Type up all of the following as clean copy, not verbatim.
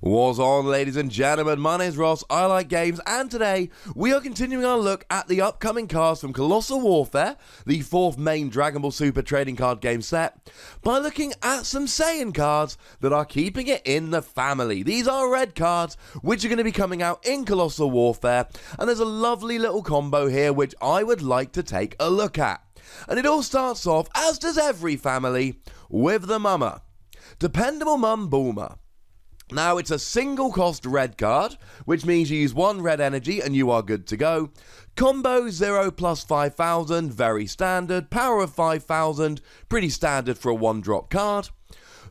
What's on, ladies and gentlemen? My name's Ross, I like games, and today we are continuing our look at the upcoming cards from Colossal Warfare, the fourth main Dragon Ball Super trading card game set, by looking at some Saiyan cards that are keeping it in the family. These are red cards, which are going to be coming out in Colossal Warfare, and there's a lovely little combo here which I would like to take a look at. And it all starts off, as does every family, with the Mama. Dependable Mum Bulma. Now, it's a single cost red card, which means you use one red energy and you are good to go. Combo 0 plus 5,000, very standard. Power of 5,000, pretty standard for a one-drop card.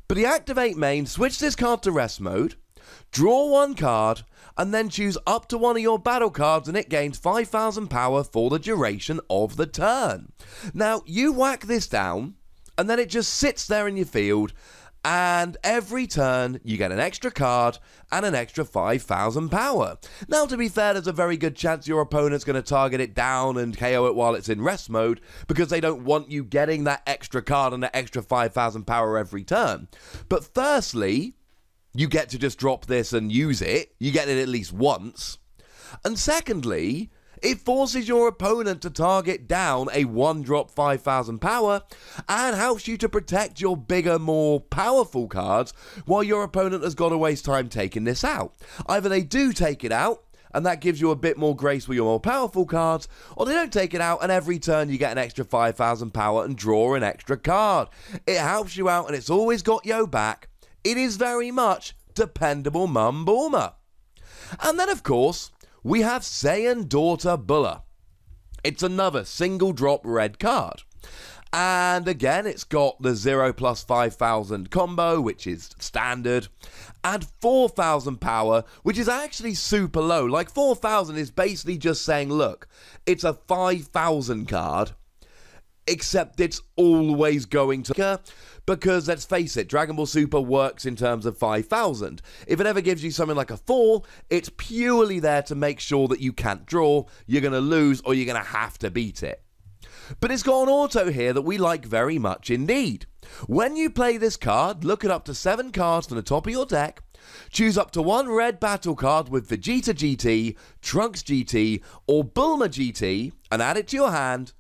But the activate main, switch this card to rest mode, draw one card, and then choose up to one of your battle cards and it gains 5,000 power for the duration of the turn. Now, you whack this down, and then it just sits there in your field, and every turn you get an extra card and an extra 5,000 power. Now, to be fair, there's a very good chance your opponent's going to target it down and KO it while it's in rest mode because they don't want you getting that extra card and that extra 5,000 power every turn. But firstly, you get to just drop this and use it. You get it at least once. And secondly, it forces your opponent to target down a one-drop 5,000 power and helps you to protect your bigger, more powerful cards while your opponent has got to waste time taking this out. Either they do take it out, and that gives you a bit more grace with your more powerful cards, or they don't take it out and every turn you get an extra 5,000 power and draw an extra card. It helps you out and it's always got your back. It is very much Dependable Mum Bulma. And then, of course, we have Saiyan daughter Bulla. It's another single drop red card. And again, it's got the 0 plus 5,000 combo, which is standard, and 4,000 power, which is actually super low. Like, 4,000 is basically just saying, look, it's a 5,000 card, except it's always going to... Because, let's face it, Dragon Ball Super works in terms of 5,000. If it ever gives you something like a 4, it's purely there to make sure that you can't draw, you're going to lose, or you're going to have to beat it. But it's got an auto here that we like very much indeed. When you play this card, look at up to 7 cards from the top of your deck, choose up to one red battle card with Vegeta GT, Trunks GT, or Bulma GT, and add it to your hand,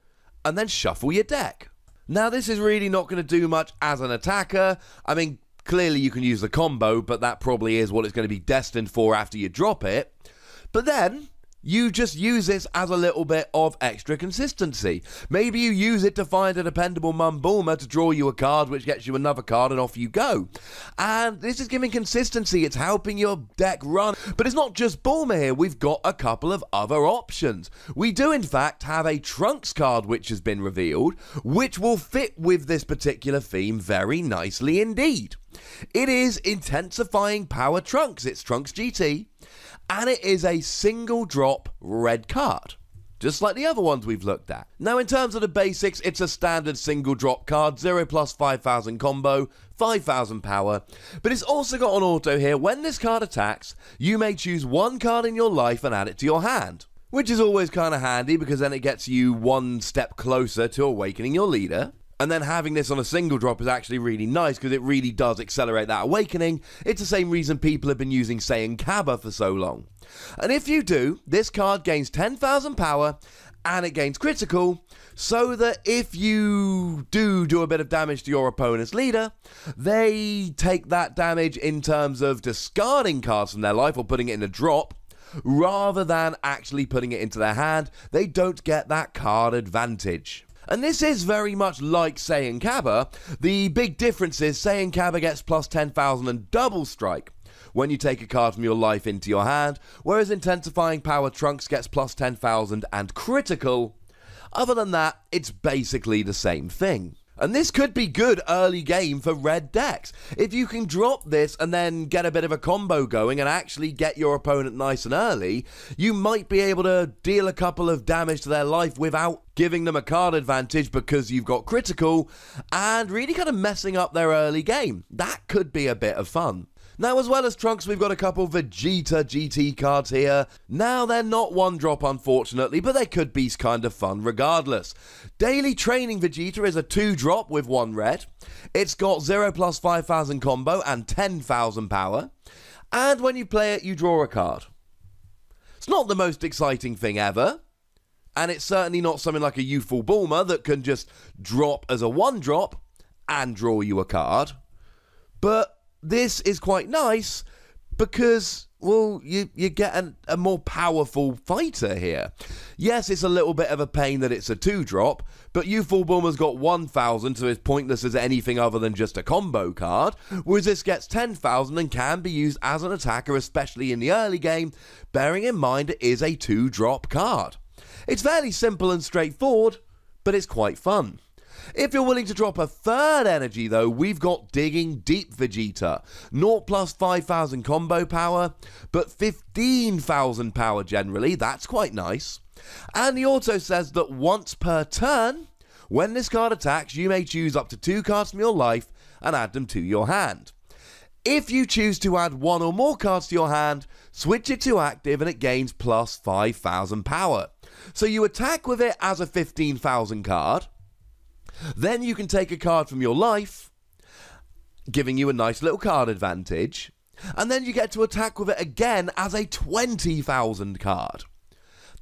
and then shuffle your deck. Now, this is really not going to do much as an attacker. I mean, clearly you can use the combo, but that probably is what it's going to be destined for after you drop it. But then, you just use this as a little bit of extra consistency. Maybe you use it to find a Dependable Mum Bulma to draw you a card, which gets you another card, and off you go. And this is giving consistency. It's helping your deck run. But it's not just Bulma here. We've got a couple of other options. We do, in fact, have a Trunks card, which has been revealed, which will fit with this particular theme very nicely indeed. It is Intensifying Power Trunks. It's Trunks GT. And it is a single drop red card, just like the other ones we've looked at. Now, in terms of the basics, it's a standard single drop card, 0 plus 5,000 combo, 5,000 power, but it's also got an auto here. When this card attacks, you may choose one card in your life and add it to your hand, which is always kind of handy because then it gets you one step closer to awakening your leader. And then having this on a single drop is actually really nice because it really does accelerate that awakening. It's the same reason people have been using Saiyan Kaba for so long. And if you do, this card gains 10,000 power and it gains critical, so that if you do a bit of damage to your opponent's leader, they take that damage in terms of discarding cards from their life or putting it in a drop, rather than actually putting it into their hand. They don't get that card advantage. And this is very much like Saiyan Kaba. The big difference is Saiyan Kaba gets plus 10,000 and double strike when you take a card from your life into your hand, whereas Intensifying Power Trunks gets plus 10,000 and critical. Other than that, it's basically the same thing. And this could be good early game for red decks. If you can drop this and then get a bit of a combo going and actually get your opponent nice and early, you might be able to deal a couple of damage to their life without giving them a card advantage because you've got critical and really kind of messing up their early game. That could be a bit of fun. Now, as well as Trunks, we've got a couple Vegeta GT cards here. Now, they're not one drop, unfortunately, but they could be kind of fun regardless. Daily Training Vegeta is a 2-drop with 1 red. It's got 0 plus 5,000 combo and 10,000 power. And when you play it, you draw a card. It's not the most exciting thing ever, and it's certainly not something like a youthful Bulma that can just drop as a 1-drop and draw you a card. But this is quite nice because, well, you get a more powerful fighter here. Yes, it's a little bit of a pain that it's a 2-drop, but youthful Bulma's got 1,000, so it's pointless as anything other than just a combo card, whereas this gets 10,000 and can be used as an attacker, especially in the early game, bearing in mind it is a 2-drop card. It's fairly simple and straightforward, but it's quite fun. If you're willing to drop a third energy though, we've got Digging Deep Vegeta. 0 plus 5,000 combo power, but 15,000 power generally, that's quite nice. And he also says that once per turn, when this card attacks, you may choose up to 2 cards from your life and add them to your hand. If you choose to add 1 or more cards to your hand, switch it to active and it gains plus 5,000 power. So you attack with it as a 15,000 card, then you can take a card from your life, giving you a nice little card advantage, and then you get to attack with it again as a 20,000 card.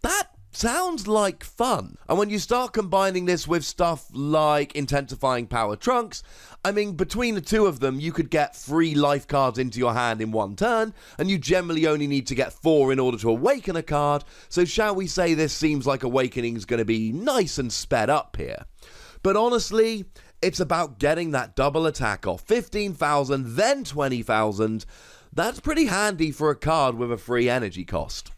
That sounds like fun. And when you start combining this with stuff like Intensifying Power Trunks, I mean, between the two of them, you could get 3 life cards into your hand in 1 turn, and you generally only need to get 4 in order to awaken a card, so shall we say this seems like Awakening is going to be nice and sped up here. But honestly, it's about getting that double attack off. 15,000, then 20,000. That's pretty handy for a card with a free energy cost.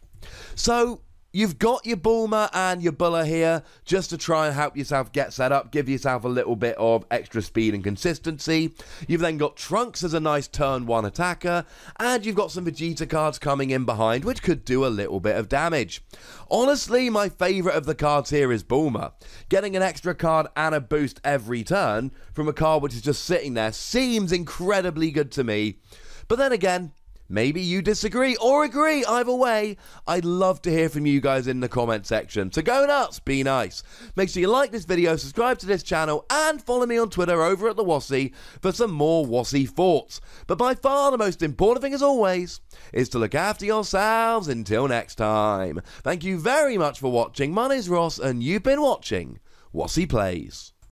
So you've got your Bulma and your Bulla here just to try and help yourself get set up, give yourself a little bit of extra speed and consistency. You've then got Trunks as a nice turn 1 attacker, and you've got some Vegeta cards coming in behind, which could do a little bit of damage. Honestly, my favourite of the cards here is Bulma. Getting an extra card and a boost every turn from a card which is just sitting there seems incredibly good to me. But then again, maybe you disagree or agree. Either way, I'd love to hear from you guys in the comment section. So go nuts, be nice. Make sure you like this video, subscribe to this channel, and follow me on Twitter over at the Wossy for some more Wossy thoughts. But by far the most important thing, as always, is to look after yourselves until next time. Thank you very much for watching. My name's Ross, and you've been watching Wossy Plays.